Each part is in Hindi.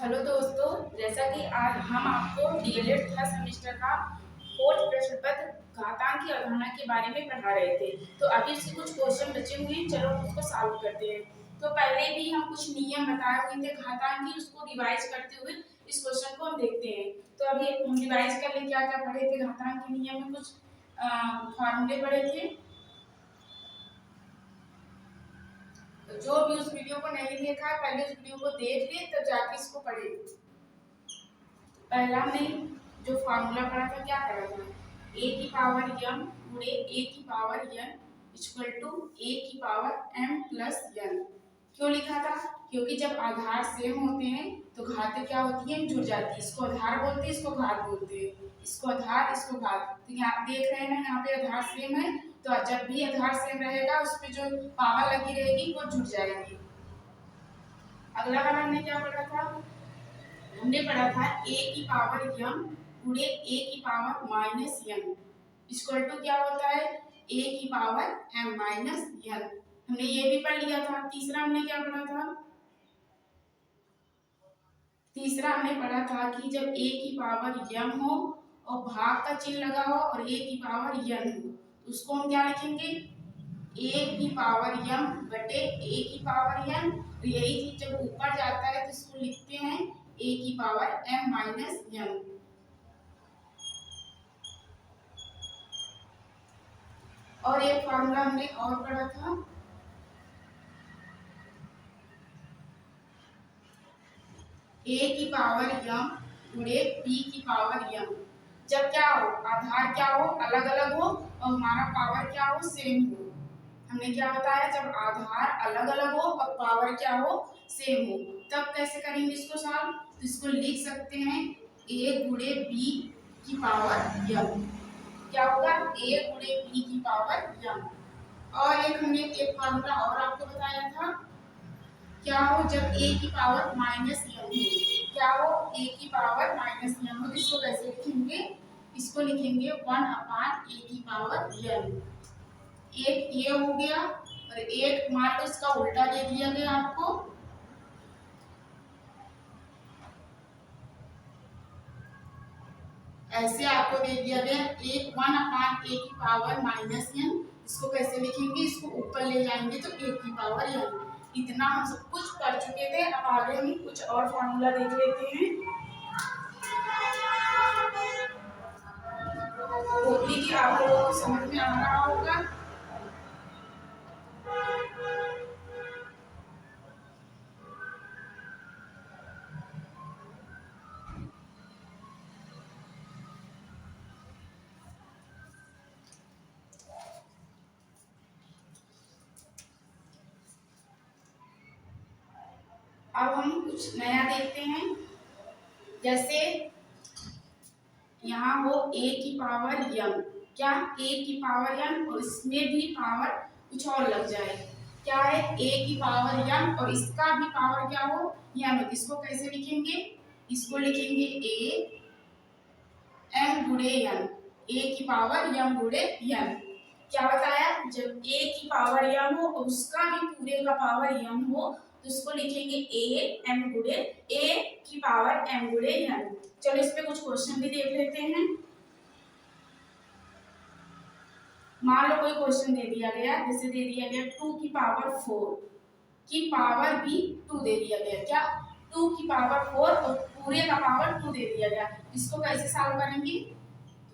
हेलो दोस्तों, जैसा कि आज हम आपको डीएलएड थर्ड सेमेस्टर का फोर्थ प्रश्न पत्र घातांकी अवधारणा के बारे में पढ़ा रहे थे। तो अभी इसके कुछ क्वेश्चन बचे हुए हैं, चलो उसको सॉल्व करते हैं। तो पहले भी हम कुछ नियम बताए हुए थे घातांकी, उसको रिवाइज करते हुए इस क्वेश्चन को हम देखते हैं। तो अभी हम रिवाइज कर ले, क्या क्या पढ़े थे घातांकी नियम में। कुछ फॉर्मूले पढ़े थे। तो जो भी उस वीडियो को नहीं देखा है, पहले उस वीडियो को देख ले, तब जाके इसको पढ़े। पहला हमने जो फार्मूला पढ़ा था, क्या पढ़ा था, a की पावर m गुणे a की power n equal to a की पावर m प्लस n। क्यों लिखा था? क्योंकि जब आधार सेम होते हैं तो घातें क्या होती हैं, जुड़ जाती है। इसको आधार बोलते हैं, इसको घात बोलते हैं। इसको आधार, इसको घात। तो यहाँ देख रहे हैं ना, यहाँ पे आधार सेम है, तो जब भी आधार सेम रहेगा उस पे जो पावर लगी रहेगी वो जुड़ जाएगी। अगला वाला हमने क्या पढ़ा था? हमने पढ़ा था a की पावर m गुणे a की power minus n equal to क्या होता है, a की पावर m माइनस n। हमने ये भी पढ़ लिया था। तीसरा हमने क्या पढ़ा था? तीसरा हमने पढ़ा था कि जब a की पावर m हो और भाग का चिन्ह लगा हो और a की पावर n हो, तो उसको हम क्या लिखेंगे, a की पावर m बटे a की पावर n। तो यही चीज जब ऊपर जाता है तो इसको लिखते हैं a की पावर m माइनस n। और एक फॉर्मूला हमने और पढ़ा था, a की पावर m गुणे p की पावर m। जब क्या हो, आधार क्या हो, अलग अलग हो और हमारा पावर क्या हो, सेम हो। हमने क्या बताया, जब आधार अलग अलग हो और पावर क्या हो, सेम हो, तब कैसे करेंगे इसको सॉल्व। तो इसको लिख सकते हैं a गुणे b की पावर m। क्या होगा, a गुणे b की पावर m। और एक हमने एक फॉर्मूला और आपको बताया था, क्या हो, जब a की पावर माइनस m हो, क्या हो, a की पावर माइनस m हो, तो इसको कैसे लिखेंगे, इसको लिखेंगे 1 अपान a की पावर m। एक ये हो गया और एक मान लो इसका उल्टा दे दिया गया आपको, ऐसे आपको दे दिया गया एक 1 अपान a की पावर माइनस n। इसको कैसे लिखेंगे, इसको ऊपर ले जाएंगे तो a की पावर n। इतना हम सब कुछ कर चुके थे। अब आगे हम कुछ और फॉर्मूला देख लेते हैं। होपली कि आप लोगों को समझ में आ रहा होगा। अब हम कुछ नया देखते हैं। जैसे यहाँ हो a की पावर m, क्या a की पावर m और इसमें भी पावर कुछ और लग जाए, क्या है, a की पावर m और इसका भी पावर क्या हो, m। इसको कैसे लिखेंगे, इसको लिखेंगे a m गुणे n, a की पावर m गुणे n। क्या बताया, जब a की पावर m हो और उसका भी पूरे का पावर m हो, तो इसको लिखेंगे a m गुणे a की पावर m गुणे n। चलो इस पे कुछ क्वेश्चन भी देख लेते हैं। मान लो कोई क्वेश्चन दे दिया गया, जैसे दे दिया गया 2 की पावर 4 की पावर भी 2 दे दिया गया, क्या 2 की पावर 4 और पूरे का पावर 2 दे दिया गया। इसको कैसे सॉल्व करेंगे,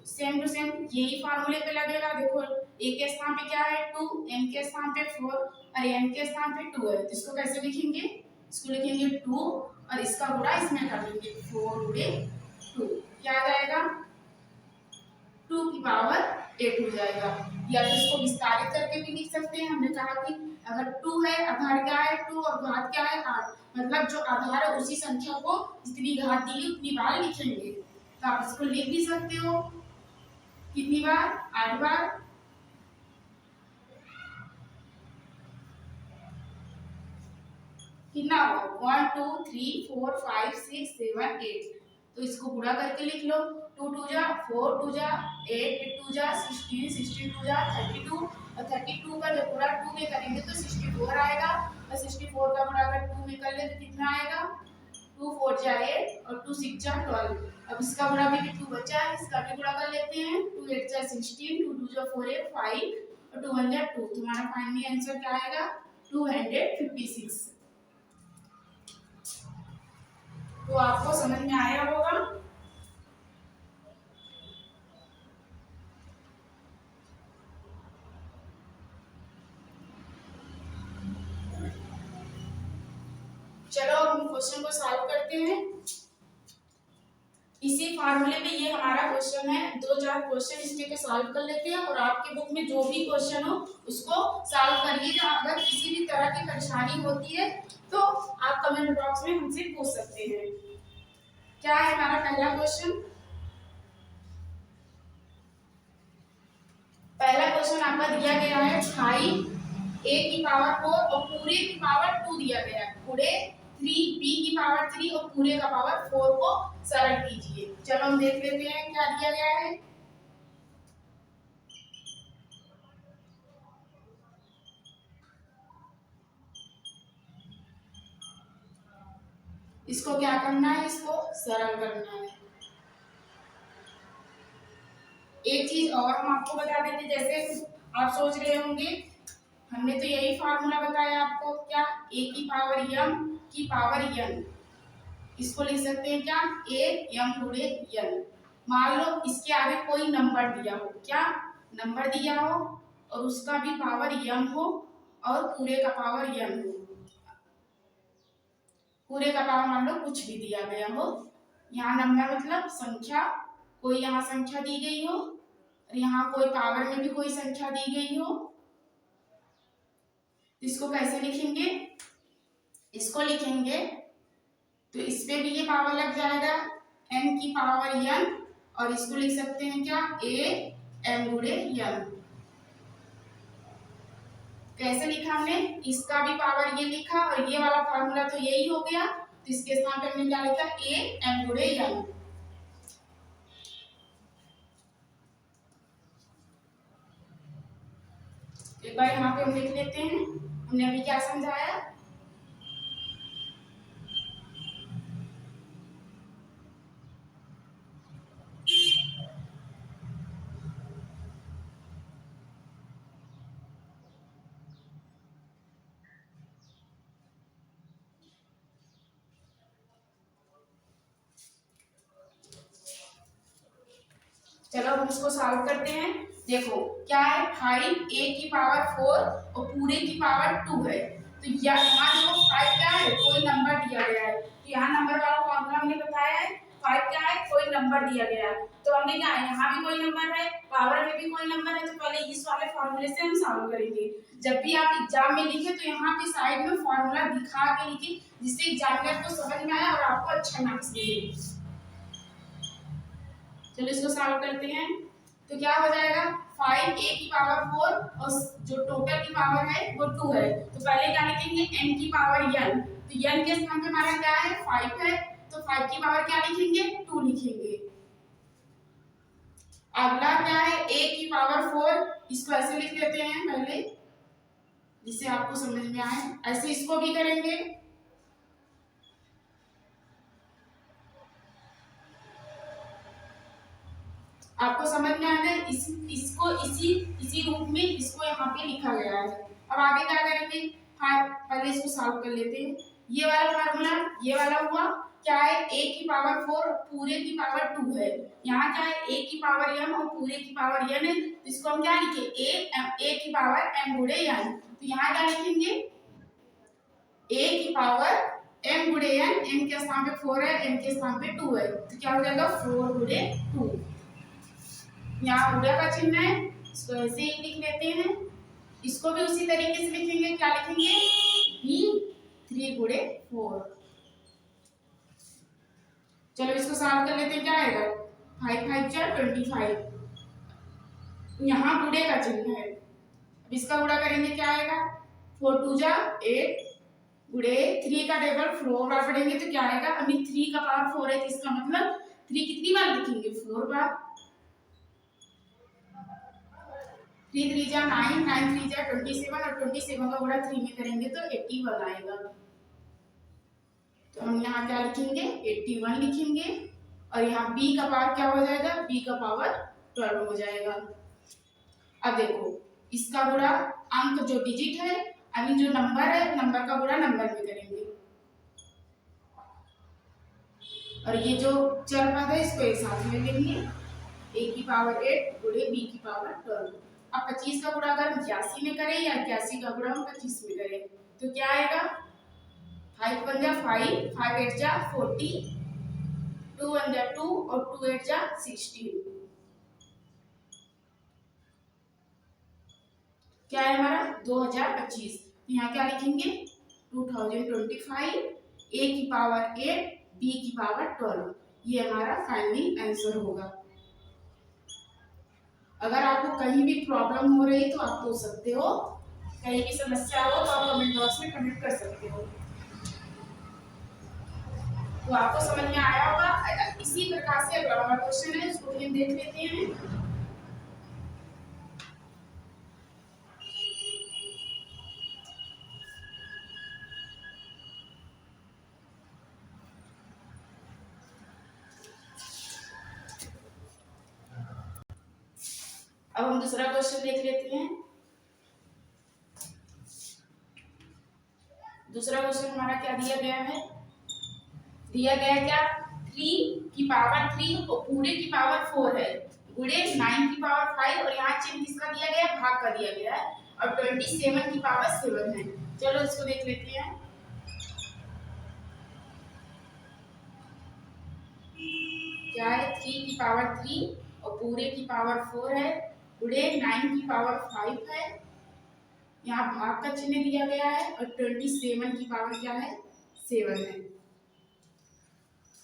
सेम टू सेम यही फार्मूले पे लगेगा। देखो a के स्थान पे क्या है 2, m के स्थान पे 4 और n के स्थान पे 2 है, तो इसको कैसे लिखेंगे, इसको लिखेंगे 2 और इसका गुणा इसमें कर देंगे 4 गुणे 2। क्या आ जाएगा, 2 की पावर 8 हो जाएगा। या तो इसको विस्तारित करके भी लिख सकते हैं। हमने कहा कि अगर 2 है, आधार क्या है 2 और घात क्या है 8, मतलब जो आधार है उसी संख्या को जितनी घात दी उतनी बार लिखेंगे। तो आप इसको लिख भी सकते हो, कितनी बार, 8 बार। कितना होगा, 1 2 3 4 5 6 7 8। तो इसको गुणा करके लिख लो, 2 2 जा 4 2 जा 8 8 2 जा 16 16 2 जा 32 और 32 का जब गुणा 2 में करेंगे तो 64 आएगा और 64 का गुणा अगर 2 में कर ले तो कितना आएगा, 2 4 जा 8 और 2 6 जा 12। अब इसका गुणा भी 2 बचा है, इसका भी गुणा कर लेते हैं। 2 8 जा 16, 2 2 जा 4 8 5 और 2 1 जा 2। तुम्हारा फाइनली आंसर क्या आएगा? 256। तो आपको समझ में आया होगा। चलो अब हम क्वेश्चन को सॉल्व करते हैं। इसी फार्मूले पे ये हमारा क्वेश्चन है। 2-4 क्वेश्चन इसके के सॉल्व कर लेते हैं और आपके बुक में जो भी क्वेश्चन हो उसको सॉल्व करिएगा। अगर किसी भी तरह की परेशानी होती है तो आप कमेंट बॉक्स में हमसे पूछ सकते हैं। क्या है हमारा पहला क्वेश्चन? पहला क्वेश्चन आपका दिया गया है 5 a की पावर 4 और पूरे की पावर 2 दिया गया है। पूरे 3 b की पावर 3 और पूरे का पावर 4 को सरल कीजिए। चलो हम देख लेते हैं क्या दिया गया है। इसको क्या करना है? इसको सरल करना है। एक चीज और हम आपको बता देते, जैसे आप सोच रहे होंगे हमने तो यही फार्मूला बताया आपको, क्या a की पावर m की पावर n। इसको लिख सकते हैं क्या? a m गुणे n। मान लो इसके आगे कोई नंबर दिया हो, क्या नंबर दिया हो और उसका भी पावर m हो और पूरे का पावर n हो। पूरे का पावर मान लो कुछ भी दिया गया हो। यहाँ नंबर मतलब संख्या, कोई यहाँ संख्या दी गई हो और यहाँ कोई पावर में भी कोई संख्या दी गई हो। इसको कैसे लिखेंगे? इसको लिखेंगे तो इस पे भी ये पावर लग जाएगा m की पावर n और इसको लिख सकते हैं क्या? a m गुणे n। कैसे लिखा हमने? इसका भी पावर ये लिखा और ये वाला फॉर्मूला तो यही हो गया, तो इसके स्थान पे हमने क्या लिखा? a m गुणे n। एक बार यहाँ पे हम लिख लेते हैं हमने अभी क्या समझाया। चलो हम इसको सॉल्व करते हैं। देखो क्या है? 5 a की पावर 4 और पूरे की पावर 2 है। तो यहाँ देखो 5 क्या है? कोई नंबर दिया गया है, तो यहाँ नंबर वाला फॉर्मूला हमने बताया है। 5 क्या है? कोई नंबर दिया गया है, तो हमने क्या है? यहाँ भी कोई नंबर है, पावर में भी कोई नंबर है, तो पहले इस वाले फॉर्मूले से हम सॉल्व करेंगे। जब भी आप एग्जाम में लिखे तो यहाँ पे साइड में फॉर्मूला दिखा के लिखे, जिससे एग्जामिनर को समझ में आया और आपको अच्छा मार्क्स मिले। चलो इसको सॉल्व करते हैं। तो क्या हो जाएगा? 5 a की पावर 4 और जो टोटल की पावर है वो 2 है, तो पहले क्या लिखेंगे? m की पावर n। तो n के स्थान पे हमारा क्या है? 5 है, तो 5 की पावर क्या लिखेंगे? 2 लिखेंगे। अगला क्या है? a की पावर 4, इसको ऐसे लिख देते हैं पहले जिससे आपको समझ में आए। ऐसे इसको भी करेंगे। आपको समझ में आ गया? इसको इसी रूप में इसको यहाँ पे लिखा गया है। अब आगे क्या करेंगे? पहले इसको सॉल्व कर लेते हैं। ये वाला फार्मूला ये वाला हुआ, क्या है? a की पावर 4 और पूरे की पावर 2 है। यहाँ क्या है? a की पावर m और पूरे की पावर n है, तो इसको हम क्या लिखे? a की पावर m गुणे n। तो यहाँ क्या लिखेंगे? a की पावर m गुणे n, m के स्थान पे 4 है, n के स्थान पे 2 है, तो क्या हो जाएगा? 4 गुणे 2। यहाँ गुणा का चिन्ह है, इसको ऐसे ही लिख लेते हैं। इसको भी उसी तरीके से लिखेंगे। क्या लिखेंगे? b 3 गुणे 4। चलो इसको सॉल्व कर लेते हैं। क्या आएगा? 5 5 जा 25। यहाँ गुणे का चिन्ह है, अब इसका गुणा करेंगे। क्या आएगा? 4 2 जा 8 गुणे 3 का टेबल 4 बार पढ़ेंगे तो क्या आएगा? अभी 3 का पावर 4 है, तो इसका मतलब 3 कितनी बार लिखेंगे? 4 बार। 3 3 जा 9 9 3 जा 27 और 27 का गुणा 3 में करेंगे तो 81 आएगा। तो हम यहाँ क्या लिखेंगे 81 लिखेंगे और यहाँ b का पावर क्या हो जाएगा, b का पावर 12 हो जाएगा। अब देखो इसका गुणा अंक जो डिजिट है यानी जो नंबर है नंबर का गुणा नंबर में करेंगे और ये जो चर पद है इसको एक साथ में लेंगे a की पावर 8 गुणे b की पावर 12। अब 25 का गुणा अगर हम 81 में करें या 81 का गुणा हम 25 में करें तो क्या आएगा 5 1 जा 5 5 8 जा 40 2 1 जा 2 और 2 8 जा 16। क्या है हमारा 2025। यहाँ क्या लिखेंगे 2025 a की पावर 8 b की पावर 12। ये हमारा फाइनली आंसर होगा। अगर आपको कहीं भी प्रॉब्लम हो रही तो आप पूछ सकते हो, कहीं भी समस्या हो तो आप कमेंट बॉक्स में कमेंट कर सकते हो। तो आपको समझ में आया होगा। इसी प्रकार से अगला हमारा क्वेश्चन है उसको भी हम देख लेते हैं। अब हम दूसरा क्वेश्चन देख लेते हैं। दूसरा क्वेश्चन हमारा क्या दिया गया है, दिया गया क्या 3 की पावर 3 और पूरे की पावर 4 है गुणे 9 की पावर 5 और यहाँ चिन्ह किसका दिया गया है, भाग का दिया गया है और 27 की पावर 7 है। चलो इसको देख लेते हैं। क्या है 3 की पावर 3 और पूरे की पावर 4 है गुणे 9 की पावर 5 है, यहाँ भाग का चिन्ह दिया गया है और 27 की पावर क्या है 7 है।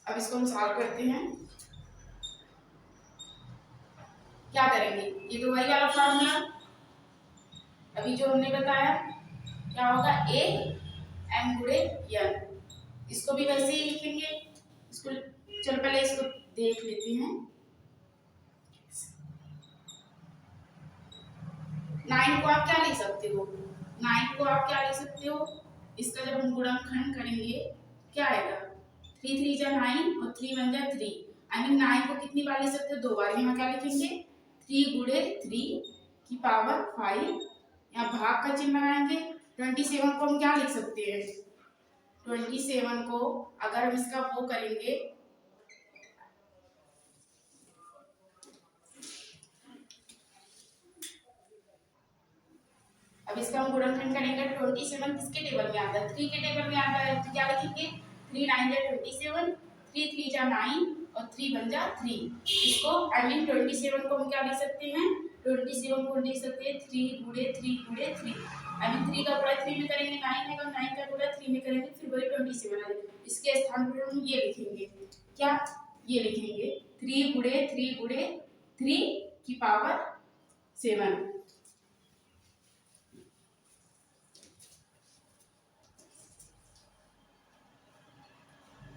अब इसको हम सॉल्व करते हैं। क्या करेंगे, ये तो वही वाला फॉर्मूला अभी जो हमने बताया, क्या होगा a m गुणे n। इसको भी वैसे ही लिखेंगे। इसको चल पहले इसको देख लेते हैं। 9 को आप क्या लिख सकते हो, 9 को आप क्या लिख सकते हो, इसका जब हम गुणनखंड करेंगे क्या आएगा 3 3 जा 9 और 3 1 जा 3 आई मीन 9 को कितनी बार लिख सकते हो, 2 बार। यहाँ क्या लिखेंगे 3 गुणे 3 की पावर 5, यहाँ भाग का चिन्ह लगाएंगे। 27 को हम क्या लिख सकते हैं, 27 को अगर हम इसका वो करेंगे अब इसका हम गुणनखंड करेंगे 27 किसके टेबल में आता है 3 के टेबल में आता है। तो क्या लिखेंगे 3 9 जा 27 3 3 जा 9 और 3 1 जा 3। इसको आई मीन 27 को हम क्या लिख सकते हैं, 27 को लिख सकते हैं 3 गुणे 3 गुणे 3 आई मीन 3 का गुणा 3 में करेंगे 9 है और 9 का गुणा 3 में करेंगे फिर वही 27 आएगा। इसके स्थान पर हम ये लिखेंगे, क्या ये लिखेंगे 3 गुणे 3 गुणे 3 की पावर 7।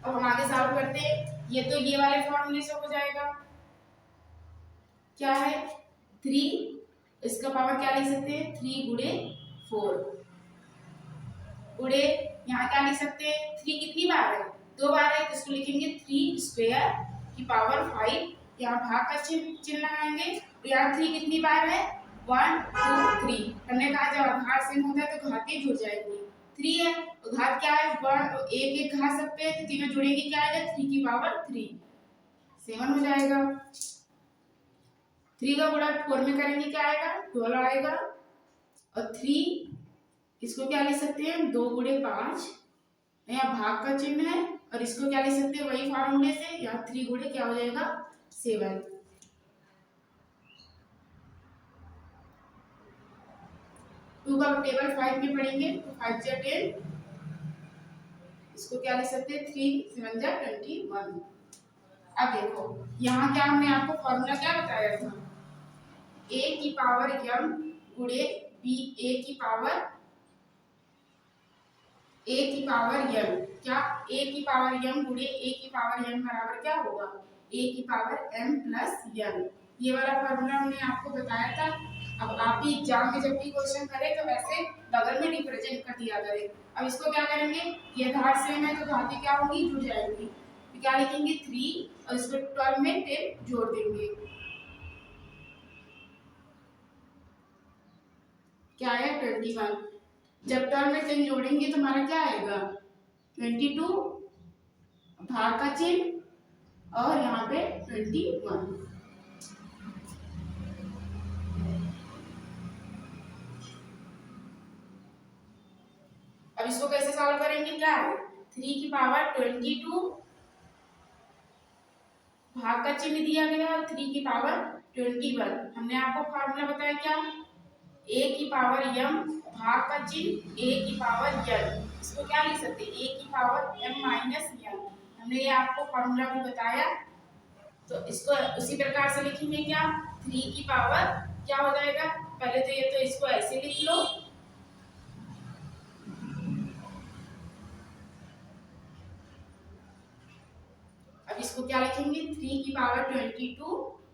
अब हम आगे सॉल्व करते हैं। ये तो ये वाले फॉर्मूले से हो जाएगा। क्या है 3 इसका पावर क्या लिख सकते हैं 3 गुणे 4 गुणे यहाँ क्या लिख सकते हैं 3 कितनी बार है 2 बार है तो इसको लिखेंगे 3 स्क्वायर की पावर 5। यहाँ भाग का चिन्ह लगाएंगे तो यहाँ 3 कितनी बार है 1 2 3। हमने कहा जब आधार सेम होता है तो घातें जुड़ जाएंगी। 3 है तो घात क्या है 1 एक एक घात सकते हैं तो तीनों जुड़ेंगे क्या आएगा 3 की पावर 3 7 हो जाएगा। 3 का गुणा 4 में करेंगे क्या आएगा 12 आएगा और 3 इसको क्या लिख सकते हैं 2 गुणे 5 यहाँ भाग का चिन्ह है और इसको क्या लिख सकते हैं वही फार्मूले से यहाँ 3 गुणे क्या हो जाएगा 7। टू का टेबल 5 में पढ़ेंगे तो 5 जा 10 इसको क्या लिख सकते हैं 3 7 जा 21। अब देखो यहाँ क्या हमने आपको फॉर्मूला क्या बताया था a की पावर m गुणे b a की पावर m। क्या a की पावर m गुणे a की पावर m बराबर क्या होगा a की पावर m प्लस m। ये वाला फॉर्मूला हमने आपको बताया था। अब आप भी एग्जाम में जब भी क्वेश्चन करें तो वैसे बगल में रिप्रेजेंट कर दिया करें। अब इसको क्या करेंगे, ये घात सेम है तो घातें क्या होंगी, जुड़ जाएंगी। तो क्या लिखेंगे 3 और इसको 12 में 10 जोड़ देंगे। क्या आया 21। जब 12 में 10 जोड़ेंगे तो हमारा क्या आएगा 22, भाग का चिन्ह और यहाँ पे 21। अब इसको कैसे सॉल्व करेंगे, क्या है 3 की पावर 22, भाग का चिन्ह दिया गया और 3 की पावर 21। हमने आपको फार्मूला बताया क्या, a की पावर m भाग का चिन्ह a की पावर n। इसको क्या लिख सकते हैं, a की पावर m माइनस n। हमने ये आपको फार्मूला भी बताया, तो इसको उसी प्रकार से लिखेंगे क्या 3 की पावर क्या हो जाएगा, पहले तो ये तो इसको ऐसे लिख लो, अब इसको क्या लिखेंगे 3 की पावर 22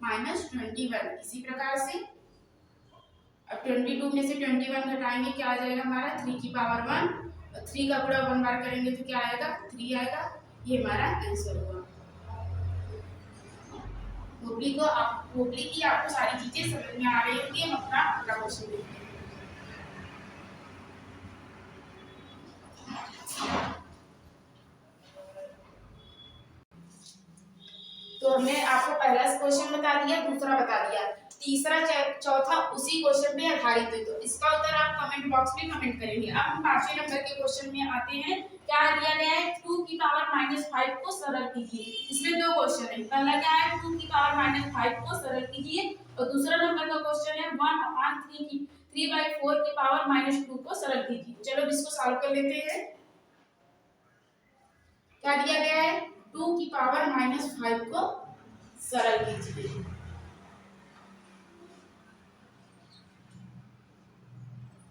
माइनस 21। इसी प्रकार से अब 22 में से 21 घटाएंगे क्या आ जाएगा हमारा 3 की पावर 1, और 3 का गुणा 1 बार करेंगे तो क्या आएगा 3 आएगा। ये हमारा आंसर हुआ। होपली की आपको सारी चीजें समझ में आ रही होंगी। हम अपना अगला क्वेश्चन देखते हैं। तो हमने आपको पहला क्वेश्चन बता दिया, दूसरा बता दिया, तीसरा चौथा उसी क्वेश्चन पे आधारित है। तो इसका उत्तर आप कमेंट बॉक्स में कमेंट करेंगे। अब हम 5वें नंबर के क्वेश्चन में आते हैं। क्या दिया गया है 2 की पावर -5 को सरल कीजिए। इसमें दो क्वेश्चन है, पहला क्या है 2 की पावर -5 को सरल कीजिए, और दूसरा नंबर का क्वेश्चन है 1/3 की पावर -2 को सरल कीजिए। चलो इसको सॉल्व कर लेते हैं। क्या दिया गया है 2 की पावर -5 को सरल कीजिए।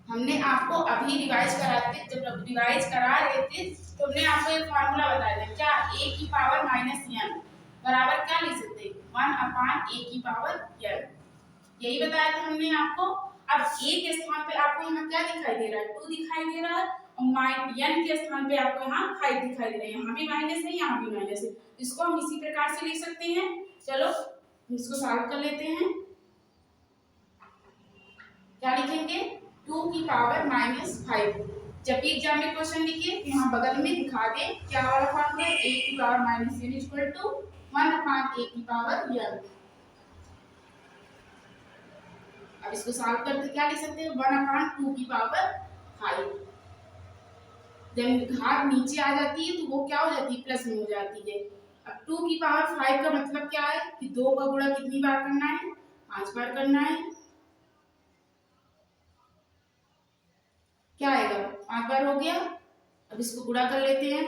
हमने आपको अभी रिवाइज करा रहे थे तो हमने आपको एक फार्मूला बताया था, क्या a की पावर -n बराबर क्या लिख सकते हैं 1/a की पावर n, यही बताया था हमने आपको। अब a के स्थान पे आपको यहाँ क्या दिखाई दे रहा है 2 दिखाई दे रहा है, और n के स्थान पे आपको यहाँ 5 दिखाई दे रहा है, यहाँ भी माइनस है यहाँ भी माइनस है। इसको हम इसी प्रकार से लिख सकते हैं। चलो इसको सॉल्व कर लेते हैं। क्या लिखेंगे 2 की पावर -5। जब भी एग्जाम में क्वेश्चन लिखिए यहाँ बगल में दिखा दे क्या वाला फॉर्मूला है, a की power -n equal to 1/a की पावर n। अब इसको सॉल्व करके क्या लिख सकते हैं 1/2 की पावर 5। जब घात नीचे आ जाती है तो वो क्या हो जाती है प्लस में हो जाती है। अब 2 की पावर 5 का मतलब क्या है कि 2 का गुणा कितनी बार करना है 5 बार करना है। क्या आएगा 5 बार हो गया। अब इसको गुणा कर लेते हैं,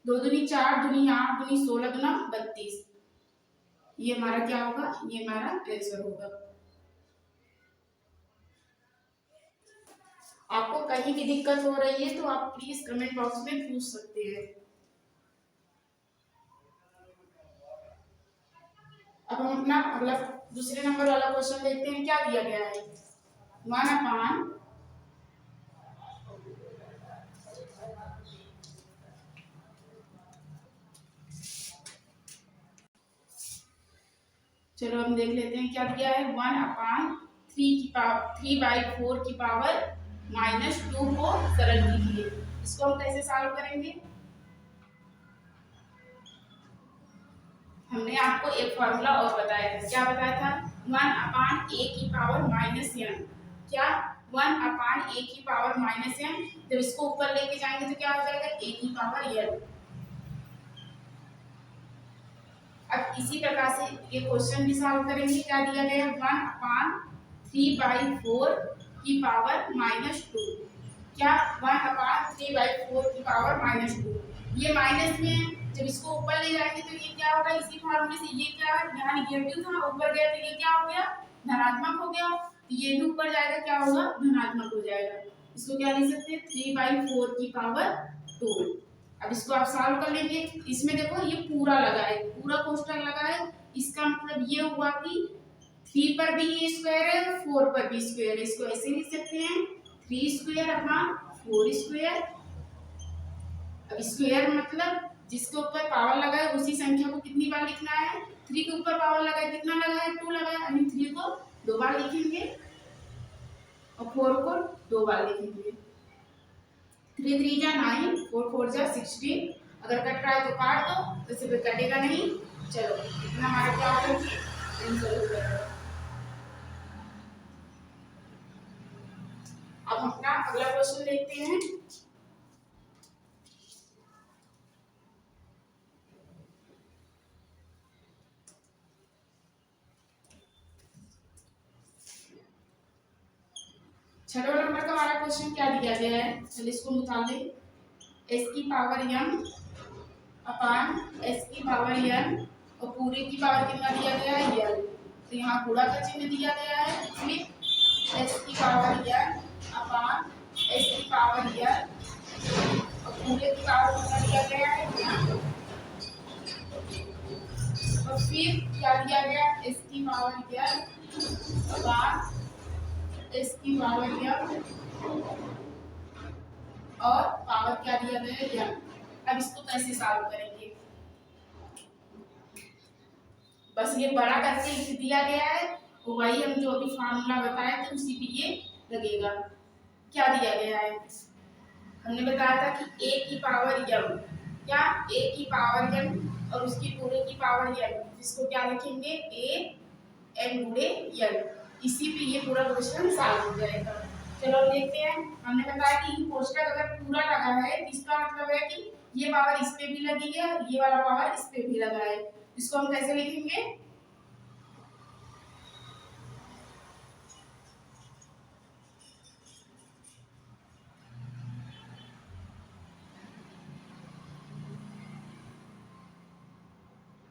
2 दूनी 4, दूनी 8, दूनी 16, दूना 32। ये हमारा क्या होगा, ये हमारा आंसर होगा। आपको कहीं भी दिक्कत हो रही है तो आप प्लीज कमेंट बॉक्स में पूछ सकते हैं। अब हम अपना अगला दूसरे नंबर वाला क्वेश्चन देखते हैं। क्या दिया गया है 1/, चलो हम देख लेते हैं क्या दिया है 1/3/4 की पावर -2 को सरल कीजिए। इसको हम कैसे सॉल्व करेंगे, हमने आपको एक फॉर्मूला और बताया था। क्या बताया था 1/a की पावर -n। क्या 1/a की पावर -n, जब इसको ऊपर लेके जाएंगे तो क्या हो जाएगा a की पावर n। अब इसी प्रकार से ये क्वेश्चन भी सॉल्व करेंगे। क्या दिया गया है 1/3/4 की पावर -2। क्या 1/3/4 की पावर -2, ये माइनस में है, जब इसको ऊपर ले जाएंगे तो ये क्या होगा इसी फॉर्मूले से, ये क्या है यहाँ निगेटिव था ऊपर गया तो ये क्या हो गया धनात्मक हो गया, तो ये भी ऊपर जाएगा क्या होगा धनात्मक हो जाएगा। इसको क्या लिख सकते हैं 3/4 की पावर 2। अब इसको आप सॉल्व कर लेंगे। इसमें देखो ये पूरा लगा है, पूरा कोष्टक लगा है, इसका मतलब ये हुआ कि पर भी ये स्क्वायर है और 4 पर भी स्क्वायर है, इसको ऐसे लिख सकते हैं 3 स्क्वायर अपॉन 4 स्क्वायर। अब स्क्वायर मतलब जिसके ऊपर पावर लगा है उसी संख्या को कितनी बार लिखना है, 3 के ऊपर पावर लगा है, कितना लगा है 2 लगा है, यानी 3 को 2 बार लिखेंगे और 4 को 2 बार लिखेंगे। 3 3 जा 9, 4 4 जा 16। अगर कट रहा है तो काट दो, तो सिर्फ कटेगा नहीं। चलो इतना हमारा क्या होगा कि आंसर हो जाएगा। अब हम अपना अगला क्वेश्चन देखते हैं। छठे नंबर का हमारा क्वेश्चन क्या दिया गया है, चलिए इसको निकाल लें। एस की पावर m अपान एस की पावर n और पूरे की पावर कितना दिया गया है l, तो यहाँ गुणा का चिन्ह दिया गया है, इसलिए एस की पावर n अपान एस की पावर n और पूरे की पावर कितना दिया गया है n, और फिर क्या दिया गया एस की पावर n अपान एस की पावर n और पावर क्या दिया गया है n। अब इसको कैसे सॉल्व करेंगे, बस ये बड़ा करके लिख दिया गया है, तो वही हम जो अभी फार्मूला बताया था उसी पे ये लगेगा। क्या दिया गया है, हमने बताया था कि a की पावर m, क्या a की पावर m और उसकी पूरे की पावर n, इसको क्या लिखेंगे a n गुणे n, इसी पे ये पूरा क्वेश्चन सॉल्व हो जाएगा। चलो देखते हैं। हमने बताया कि कोष्ठक अगर पूरा लगा है तो इसका मतलब है कि ये पावर इस पे भी लगी है, ये वाला पावर इस पे भी लगा है, इसको हम कैसे लिखेंगे,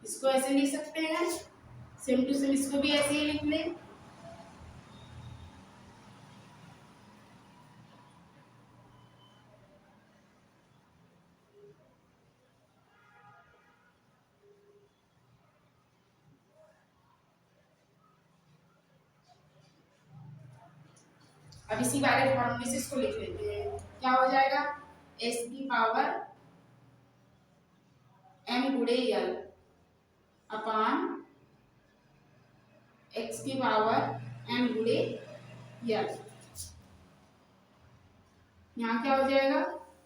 इसको ऐसे लिख सकते हैं, सेम टू सेम इसको भी ऐसे ही लिख लें। अब इसी वाले फॉर्मूले से इसको लिख लेते हैं, क्या हो जाएगा s की पावर m गुणे l अपान x की पावर m गुणे l। यहाँ क्या हो जाएगा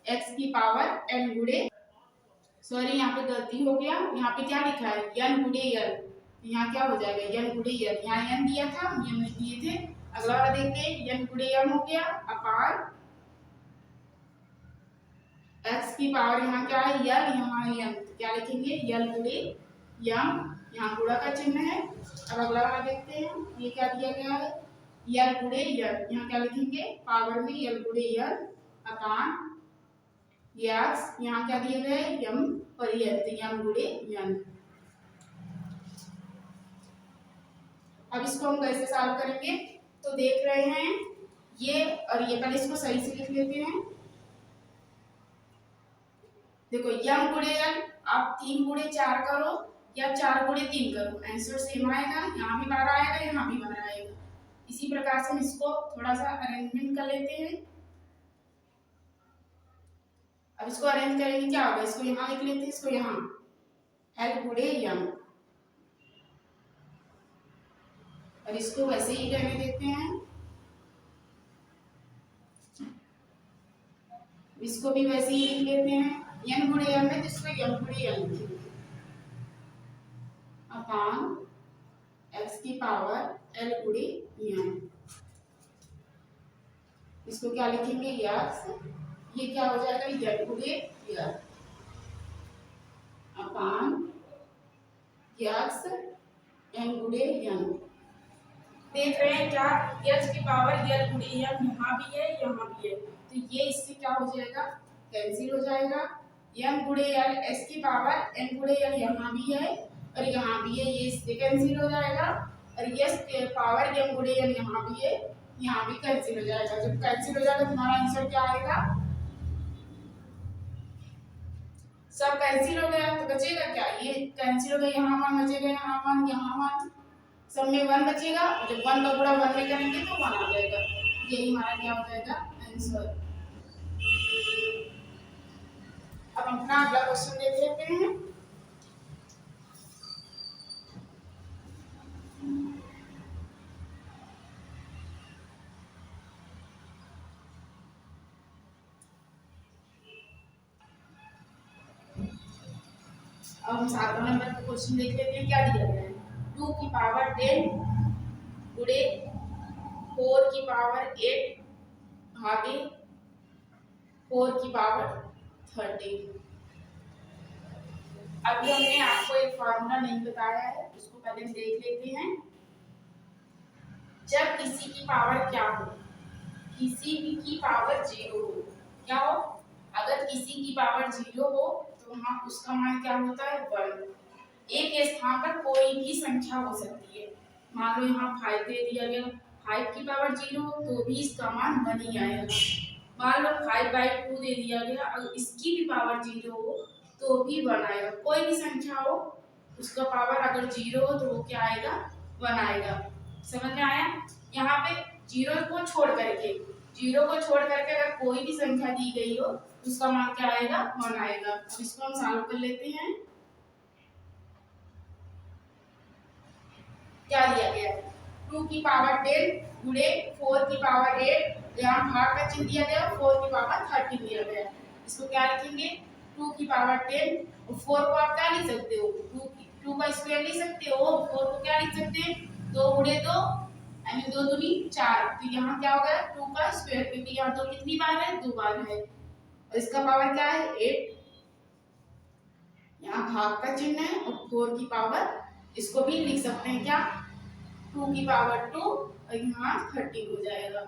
x की पावर n गुणे, सॉरी यहाँ पे गलती हो गया, यहाँ पे क्या लिखा है n गुणे l, यहाँ क्या हो जाएगा n गुणे l, यहाँ n दिया था हम n दिए थे। अगला वाला देखते हैं n गुणे m हो गया अपान x की पावर यहाँ क्या है l, यहाँ है m, तो क्या लिखेंगे l गुणे m, यहाँ गुणा का चिन्ह है। अब अगला वाला देखते हैं, ये क्या दिया गया है l गुणे n, यहाँ क्या लिखेंगे पावर में l गुणे n अपान x, यहाँ क्या दिया गया है m और n, तो m गुणे n। अब इसको हम कैसे सॉल्व करेंगे, तो देख रहे हैं ये और ये, पहले इसको सही से लिख लेते हैं। देखो m गुणे n, आप 3 गुणे 4 करो या 4 गुणे 3 करो, आंसर सेम आएगा, यहाँ भी 12 आएगा, यहाँ भी 12 आएगा। इसी प्रकार से हम इसको थोड़ा सा अरेंजमेंट कर लेते हैं। अब इसको अरेंज करेंगे क्या होगा, इसको यहाँ लिख लेते हैं, इसको यहाँ l गुणे m, और इसको वैसे ही रहने देते हैं, इसको भी वैसे ही लिख लेते हैं, n गुणे m है तो इसको m गुणे n लिखेंगे अपान x की पावर l गुणे m, इसको क्या लिखेंगे x, ये क्या हो जाएगा n गुणे l अपान x n गुणे n। देख रहे हैं क्या h की पावर l गुणे m यहाँ भी है यहाँ भी है, तो ये इससे क्या हो जाएगा कैंसिल हो जाएगा, m गुणे l s की पावर n गुणे l यहाँ भी है और यहाँ भी है, ये इससे कैंसिल हो जाएगा, और ये पावर m गुणे l यहाँ भी है, यहाँ भी कैंसिल हो जाएगा। जब कैंसिल हो जाएगा तुम्हारा आंसर क्या आएगा, सब कैंसिल हो गया तो बचेगा क्या, ये कैंसिल हो गया, यहाँ 1 बचेगा, यहाँ 1 यहाँ 1, सब में 1 बचेगा और जब 1 का गुणा 1 में करेंगे तो 1 आ जाएगा। यही हमारा क्या हो जाएगा आंसर। अब हम अपना अगला क्वेश्चन देख लेते हैं। अब हम 7 नंबर का क्वेश्चन देख लेते हैं। क्या दिया गया है, 2 की पावर 10 गुणे 4 की पावर 8 भागे 4 की पावर 13। अभी हमने आपको एक फॉर्मूला नहीं बताया है, उसको पहले हम देख लेते हैं। जब किसी की पावर क्या हो, किसी भी की पावर 0 हो, क्या हो, अगर किसी की पावर 0 हो तो वहां उसका मान क्या होता है 1। एक स्थान पर कोई भी संख्या हो सकती है। मान लो यहाँ 5 दे दिया गया, 5 की पावर 0 हो तो भी इसका मान 1 ही आएगा। मान लो 5/2 दे दिया गया, अगर इसकी भी पावर 0 हो तो भी 1 आएगा। कोई भी संख्या हो उसका पावर अगर 0 हो तो वो क्या आएगा 1 आएगा। समझ में आया। यहाँ पे 0 को छोड़ करके अगर कोई भी संख्या दी गई हो उसका मान क्या आएगा 1 आएगा। अब इसको हम सॉल्व कर लेते हैं। क्या दिया गया है, 2 की पावर 10 गुणे 4 की पावर 8, यहाँ भाग का चिन्ह दिया गया, 4 की पावर 13 दिया गया। इसको क्या लिखेंगे 2 की पावर 10 और 4 को आप क्या लिख सकते हो 2 का स्क्वायर लिख सकते हो। 4 को क्या लिख सकते हैं 2 गुणे 2 यानी 2 दूनी 4। तो यहाँ क्या हो गया 2 का स्क्वायर, क्योंकि यहाँ 2 कितनी बार है 2 बार है और इसका पावर क्या है 8। यहाँ भाग का चिन्ह है और 4 की पावर इसको भी लिख सकते हैं क्या 2 की पावर 2 और यहाँ 13 हो जाएगा।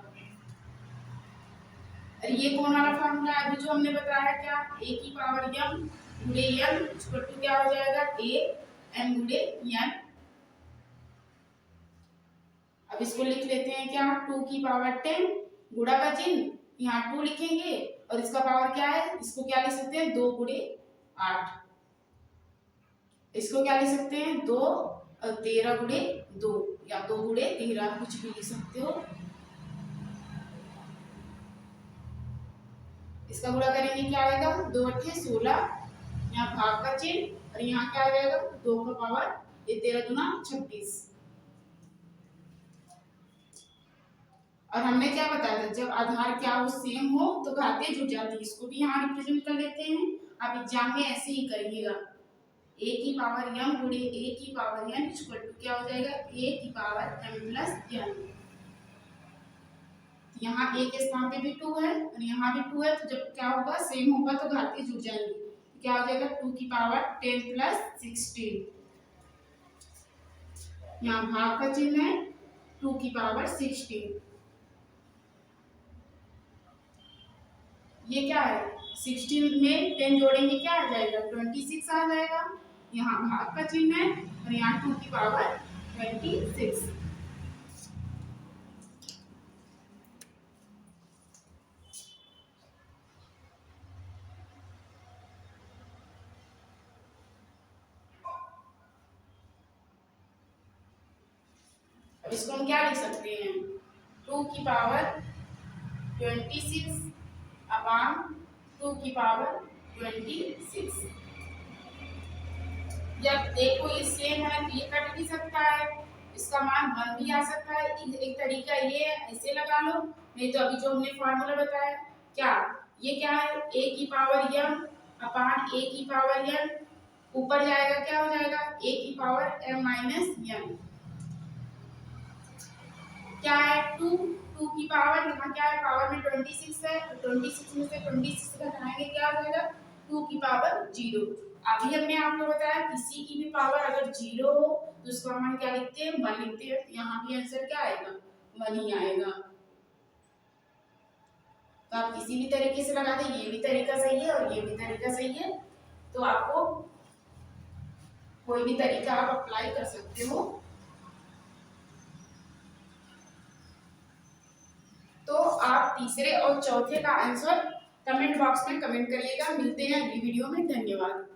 और ये कौन वाला फॉर्मूला है अभी जो हमने बताया, क्या a की पावर m गुणे n इक्वल टू क्या हो जाएगा a m गुणे n। अब इसको लिख लेते हैं क्या 2 की पावर 10 गुणा का चिन्ह यहाँ 2 लिखेंगे और इसका पावर क्या है, इसको क्या लिख सकते हैं 2 गुणे 8। इसको क्या लिख सकते हैं 2 और 13 गुणे 2 या 2 गुणे 13 कुछ भी लिख सकते हो। इसका गुणा करेंगे क्या आएगा 2 8 16, यहाँ भाग का चिन्ह और यहाँ क्या आ जाएगा 2 का पावर, ये 13 दूना 26। और हमने क्या बताया था जब आधार क्या हो सेम हो तो घातें जुड़ जाती है। इसको भी यहाँ रिप्रेजेंट कर लेते हैं। आप एग्जाम में ऐसे ही करिएगा a की पावर m गुणे a की पावर n इक्वल टू क्या हो जाएगा a की पावर m प्लस n। यहाँ a के स्थान पे भी 2 है और यहाँ भी 2 है, तो जब क्या होगा सेम होगा तो घातें जुड़ जाएंगी। क्या हो जाएगा 2 की पावर 10 प्लस 16, यहाँ भाग का चिन्ह है 2 की पावर 16। ये क्या है 16 में 10 जोड़ेंगे क्या आ जाएगा 26 आ जाएगा। यहाँ भाग का चिन्ह है और यहाँ 2 की पावर 26। इसको हम क्या लिख सकते हैं 2 की पावर 26 अपॉन 2 की पावर 26। जब देखो ये सेम है तो ये कट भी सकता है, इसका मान 1 भी आ सकता है। एक तरीका ये है ऐसे लगा लो, नहीं तो अभी जो हमने फॉर्मूला बताया क्या ये क्या है a की पावर m अपॉन a की पावर n, ऊपर जाएगा क्या हो जाएगा a की पावर m माइनस n। क्या है 2 की पावर, यहाँ क्या है पावर में 26 है तो 26 में से 26 घटाएंगे क्या हो जाएगा 2 की पावर 0। अभी हमने आपको बताया किसी की भी पावर अगर 0 हो तो उसका मान क्या लिखते हैं 1 लिखते हैं। यहाँ भी आंसर क्या आएगा 1 ही आएगा। तो आप किसी भी तरीके से लगा दें, ये भी तरीका सही है और ये भी तरीका सही है, तो आपको कोई भी तरीका आप अप्लाई कर सकते हो। तो आप तीसरे और चौथे का आंसर कमेंट बॉक्स में कमेंट करिएगा। मिलते हैं अगली वीडियो में, धन्यवाद।